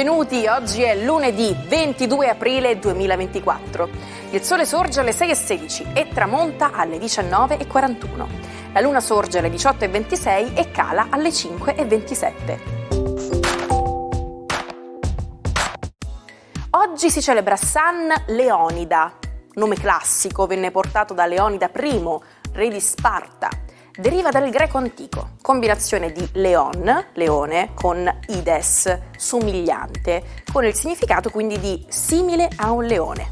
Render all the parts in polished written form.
benvenuti. Oggi è lunedì 22 aprile 2024. Il sole sorge alle 6:16 e tramonta alle 19:41. La luna sorge alle 18:26 e cala alle 5:27. Oggi si celebra San Leonida, nome classico, venne portato da Leonida I, re di Sparta. Deriva dal greco antico, combinazione di leon, leone, con ides, somigliante, con il significato quindi di simile a un leone.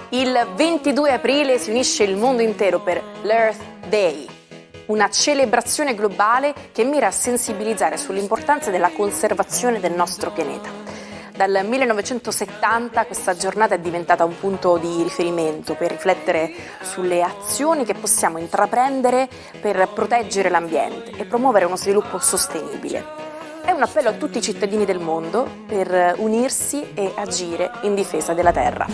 Il 22 aprile si unisce il mondo intero per l'Earth Day, una celebrazione globale che mira a sensibilizzare sull'importanza della conservazione del nostro pianeta. Dal 1970 questa giornata è diventata un punto di riferimento per riflettere sulle azioni che possiamo intraprendere per proteggere l'ambiente e promuovere uno sviluppo sostenibile. È un appello a tutti i cittadini del mondo per unirsi e agire in difesa della Terra.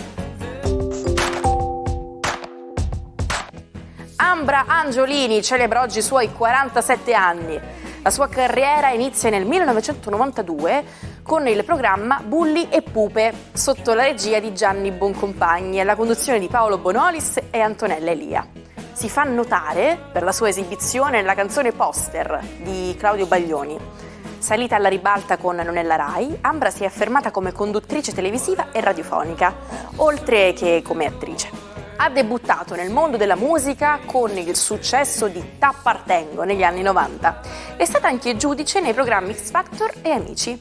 Ambra Angiolini celebra oggi i suoi 47 anni. La sua carriera inizia nel 1992 con il programma Bulli e Pupe, sotto la regia di Gianni Boncompagni e la conduzione di Paolo Bonolis e Antonella Elia. Si fa notare per la sua esibizione nella canzone Poster di Claudio Baglioni. Salita alla ribalta con Nonella Rai, Ambra si è affermata come conduttrice televisiva e radiofonica, oltre che come attrice. Ha debuttato nel mondo della musica con il successo di T'appartengo negli anni 90. È stata anche giudice nei programmi X Factor e Amici.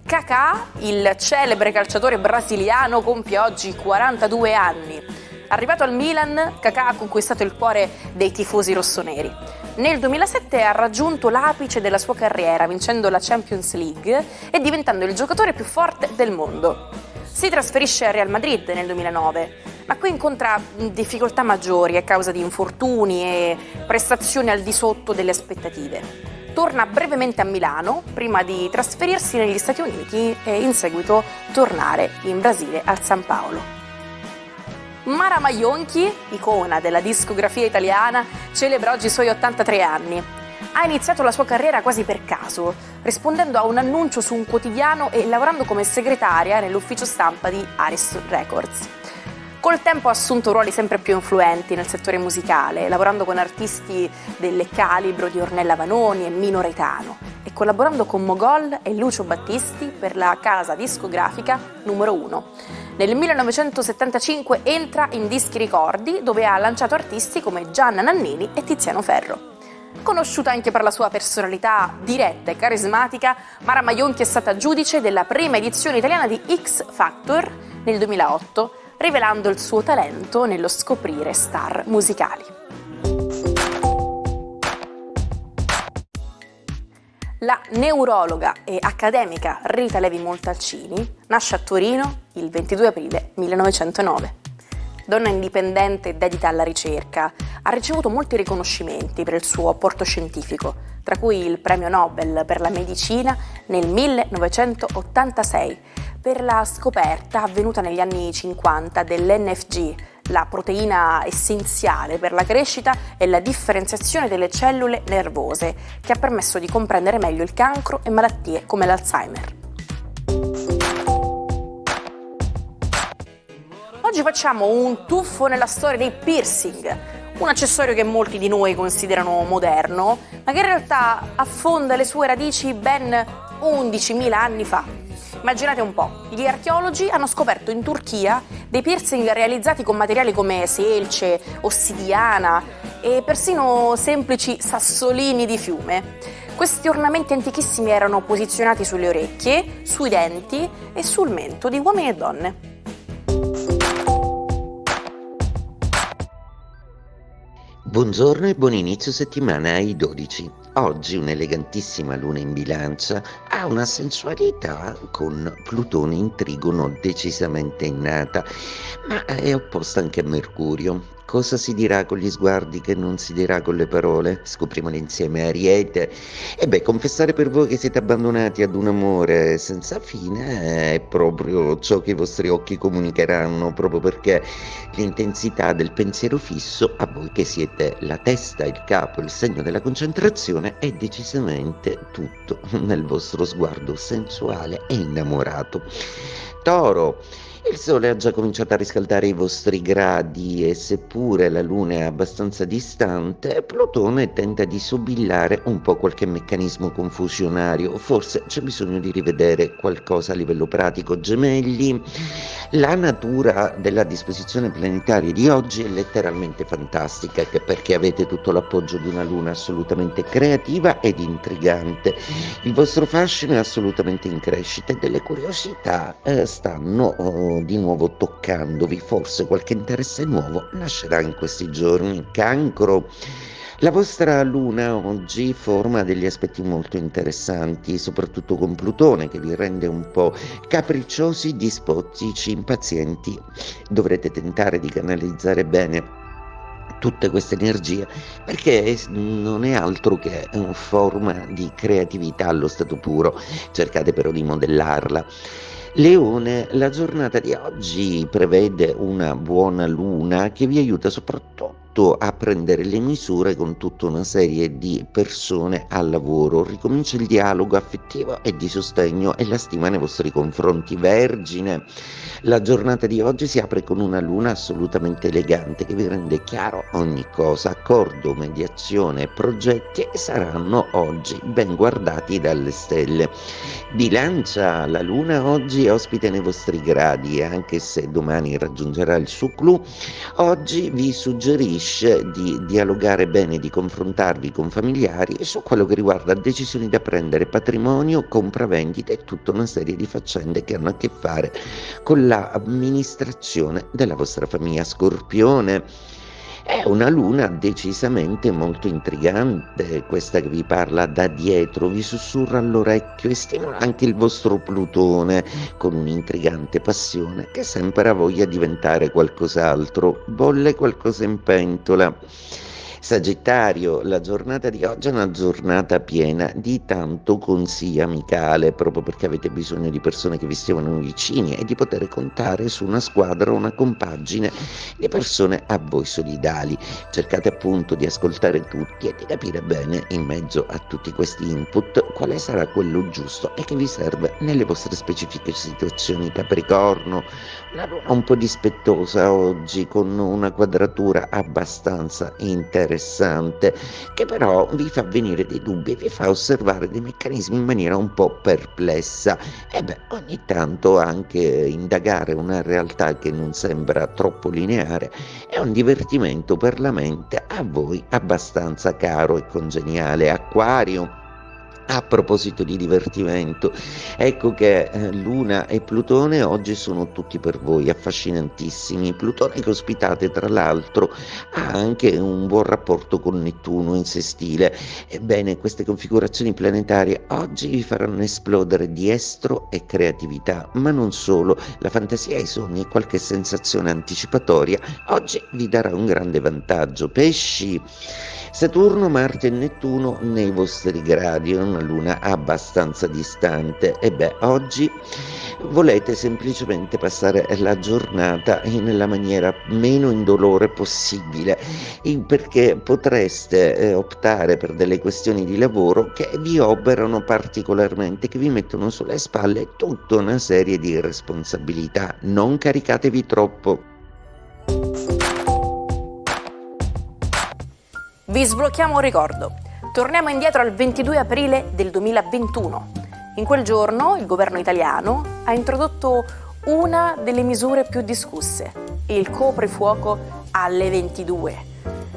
Kaká, il celebre calciatore brasiliano, compie oggi 42 anni. Arrivato al Milan, Kaká ha conquistato il cuore dei tifosi rossoneri. Nel 2007 ha raggiunto l'apice della sua carriera, vincendo la Champions League e diventando il giocatore più forte del mondo. Si trasferisce al Real Madrid nel 2009, ma qui incontra difficoltà maggiori a causa di infortuni e prestazioni al di sotto delle aspettative. Torna brevemente a Milano prima di trasferirsi negli Stati Uniti e in seguito tornare in Brasile al San Paolo. Mara Maionchi, icona della discografia italiana, celebra oggi i suoi 83 anni. Ha iniziato la sua carriera quasi per caso, rispondendo a un annuncio su un quotidiano e lavorando come segretaria nell'ufficio stampa di Aris Records. Col tempo ha assunto ruoli sempre più influenti nel settore musicale, lavorando con artisti del calibro di Ornella Vanoni e Mino Reitano e collaborando con Mogol e Lucio Battisti per la casa discografica Numero 1. Nel 1975 entra in Dischi Ricordi, dove ha lanciato artisti come Gianna Nannini e Tiziano Ferro. Conosciuta anche per la sua personalità diretta e carismatica, Mara Maionchi è stata giudice della prima edizione italiana di X Factor nel 2008, rivelando il suo talento nello scoprire star musicali. La neurologa e accademica Rita Levi Montalcini nasce a Torino il 22 aprile 1909. Donna indipendente e dedita alla ricerca, ha ricevuto molti riconoscimenti per il suo apporto scientifico, tra cui il premio Nobel per la medicina nel 1986 per la scoperta avvenuta negli anni 50 dell'NFG, la proteina essenziale per la crescita e la differenziazione delle cellule nervose, che ha permesso di comprendere meglio il cancro e malattie come l'Alzheimer. Oggi facciamo un tuffo nella storia dei piercing, un accessorio che molti di noi considerano moderno, ma che in realtà affonda le sue radici ben 11.000 anni fa. Immaginate un po', gli archeologi hanno scoperto in Turchia dei piercing realizzati con materiali come selce, ossidiana e persino semplici sassolini di fiume. Questi ornamenti antichissimi erano posizionati sulle orecchie, sui denti e sul mento di uomini e donne. Buongiorno e buon inizio settimana ai 12. Oggi un'elegantissima luna in bilancia ha una sensualità con Plutone in trigono decisamente innata, ma è opposta anche a Mercurio, cosa si dirà con gli sguardi che non si dirà con le parole? Scoprimolo insieme, Ariete. E beh, confessare per voi che siete abbandonati ad un amore senza fine è proprio ciò che i vostri occhi comunicheranno, proprio perché l'intensità del pensiero fisso, a voi che siete la testa, il capo, il segno della concentrazione, è decisamente tutto nel vostro sguardo sensuale e innamorato. Toro. Il sole ha già cominciato a riscaldare i vostri gradi e seppure la luna è abbastanza distante, Plutone tenta di sobillare un po' qualche meccanismo confusionario. Forse c'è bisogno di rivedere qualcosa a livello pratico. Gemelli, la natura della disposizione planetaria di oggi è letteralmente fantastica, perché avete tutto l'appoggio di una luna assolutamente creativa ed intrigante. Il vostro fascino è assolutamente in crescita e delle curiosità stanno di nuovo toccandovi, forse qualche interesse nuovo nascerà in questi giorni. Cancro. La vostra luna oggi forma degli aspetti molto interessanti, soprattutto con Plutone, che vi rende un po' capricciosi, dispotici, impazienti. Dovrete tentare di canalizzare bene tutte queste energie, perché non è altro che una forma di creatività allo stato puro. Cercate però di modellarla. Leone, la giornata di oggi prevede una buona luna che vi aiuta soprattutto a prendere le misure con tutta una serie di persone al lavoro. Ricomincia il dialogo affettivo e di sostegno e la stima nei vostri confronti. Vergine, la giornata di oggi si apre con una luna assolutamente elegante che vi rende chiaro ogni cosa. Accordo, mediazione e progetti saranno oggi ben guardati dalle stelle. Bilancia, la luna oggi è ospite nei vostri gradi e anche se domani raggiungerà il suo clou, oggi vi suggerisce di dialogare bene, di confrontarvi con familiari su quello che riguarda decisioni da prendere, patrimonio, compravendite e tutta una serie di faccende che hanno a che fare con l'amministrazione della vostra famiglia. Scorpione, è una luna decisamente molto intrigante, questa che vi parla da dietro, vi sussurra all'orecchio e stimola anche il vostro Plutone con un'intrigante passione che sempre ha voglia di diventare qualcos'altro, bolle qualcosa in pentola. Sagittario, la giornata di oggi è una giornata piena di tanto consiglio amicale, proprio perché avete bisogno di persone che vi stiano vicini e di poter contare su una squadra, una compagine di persone a voi solidali. Cercate appunto di ascoltare tutti e di capire bene, in mezzo a tutti questi input, quale sarà quello giusto e che vi serve nelle vostre specifiche situazioni. Capricorno, una luna un po' dispettosa oggi, con una quadratura abbastanza interessante, che però vi fa venire dei dubbi e vi fa osservare dei meccanismi in maniera un po' perplessa. E beh, ogni tanto anche indagare una realtà che non sembra troppo lineare è un divertimento per la mente a voi abbastanza caro e congeniale. Acquario, a proposito di divertimento, ecco che Luna e Plutone oggi sono tutti per voi affascinantissimi. Plutone che ospitate tra l'altro ha anche un buon rapporto con Nettuno in sestile. Ebbene, queste configurazioni planetarie oggi vi faranno esplodere di estro e creatività, ma non solo, la fantasia, i sogni e qualche sensazione anticipatoria oggi vi darà un grande vantaggio. Pesci, Saturno, Marte e Nettuno nei vostri gradi, una luna abbastanza distante. E beh, oggi volete semplicemente passare la giornata nella maniera meno indolore possibile, perché potreste optare per delle questioni di lavoro che vi oberano particolarmente, che vi mettono sulle spalle tutta una serie di responsabilità. Non caricatevi troppo. Vi sblocchiamo un ricordo. Torniamo indietro al 22 aprile del 2021. In quel giorno il governo italiano ha introdotto una delle misure più discusse, il coprifuoco alle 22.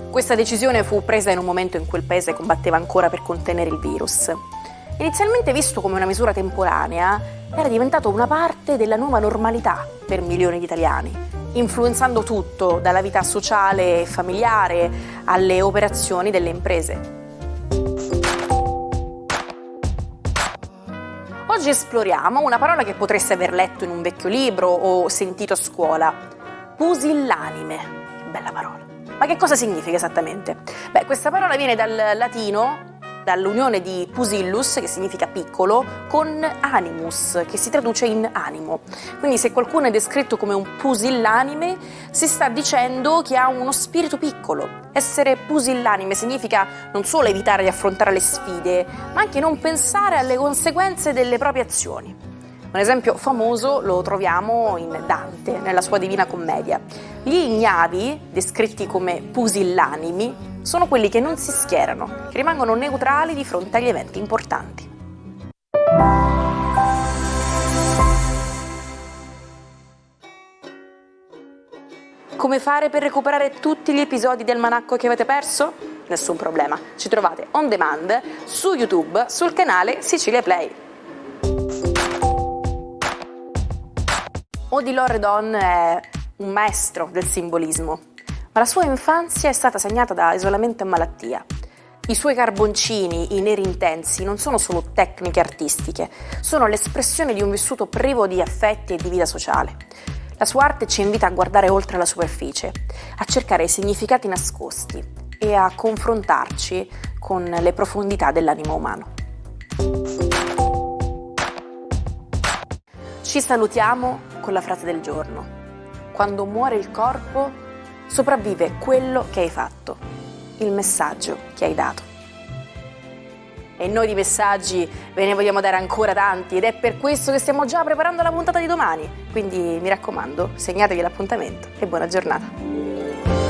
Questa decisione fu presa in un momento in cui il paese combatteva ancora per contenere il virus. Inizialmente visto come una misura temporanea, era diventato una parte della nuova normalità per milioni di italiani, influenzando tutto, dalla vita sociale e familiare alle operazioni delle imprese. Oggi esploriamo una parola che potreste aver letto in un vecchio libro o sentito a scuola: pusillanime. Che bella parola. Ma che cosa significa esattamente? Beh, questa parola viene dal latino, dall'unione di pusillus, che significa piccolo, con animus, che si traduce in animo. Quindi se qualcuno è descritto come un pusillanime, si sta dicendo che ha uno spirito piccolo. Essere pusillanime significa non solo evitare di affrontare le sfide, ma anche non pensare alle conseguenze delle proprie azioni. Un esempio famoso lo troviamo in Dante, nella sua Divina Commedia. Gli ignavi, descritti come pusillanimi, sono quelli che non si schierano, che rimangono neutrali di fronte agli eventi importanti. Come fare per recuperare tutti gli episodi del Almanacco che avete perso? Nessun problema, ci trovate on demand su YouTube sul canale Sicilia Play. Odilon Redon è un maestro del simbolismo, ma la sua infanzia è stata segnata da isolamento e malattia. I suoi carboncini, i neri intensi, non sono solo tecniche artistiche, sono l'espressione di un vissuto privo di affetti e di vita sociale. La sua arte ci invita a guardare oltre la superficie, a cercare i significati nascosti e a confrontarci con le profondità dell'animo umano. Ci salutiamo con la frase del giorno. Quando muore il corpo, sopravvive quello che hai fatto, il messaggio che hai dato. E noi di messaggi ve ne vogliamo dare ancora tanti ed è per questo che stiamo già preparando la puntata di domani. Quindi mi raccomando, segnatevi l'appuntamento e buona giornata.